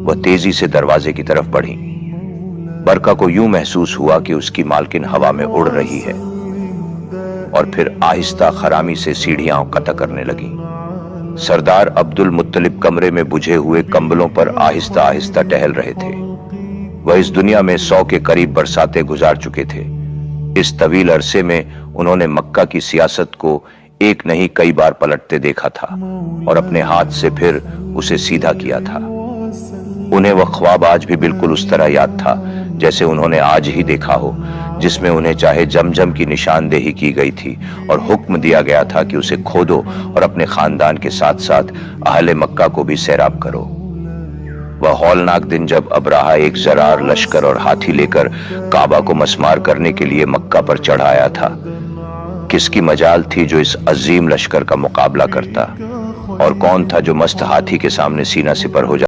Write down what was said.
وہ تیزی سے دروازے کی طرف بڑھی۔ برکا کو یوں محسوس ہوا کہ اس کی مالکن ہوا میں اڑ رہی ہے، اور پھر آہستہ خرامی سے سیڑھیاں قطع کرنے لگی۔ سردار عبد المطلب کمرے میں بجھے ہوئے کمبلوں پر آہستہ آہستہ ٹہل رہے تھے۔ وہ اس دنیا میں 100 کے قریب برساتیں گزار چکے تھے۔ اس طویل عرصے میں انہوں نے مکہ کی سیاست کو ایک نہیں کئی بار پلٹتے دیکھا تھا، اور اپنے ہاتھ سے پھر اسے سیدھا کیا تھا۔ انہیں وہ خواب آج بھی بالکل اس طرح یاد تھا جیسے انہوں نے آج ہی دیکھا ہو، جس میں انہیں چاہے جمجم کی نشاندہی کی گئی تھی اور حکم دیا گیا تھا کہ اسے کھودو اور اپنے خاندان کے ساتھ ساتھ اہل مکہ کو بھی سیراب کرو۔ وہ ہولناک دن جب ابراہہ ایک زرار لشکر اور ہاتھی لے کر کعبہ کو مسمار کرنے کے لیے مکہ پر چڑھ آیا تھا، کس کی مجال تھی جو اس عظیم لشکر کا مقابلہ کرتا، اور کون تھا جو مست ہاتھی کے سامنے سینہ سپر ہو جاتا۔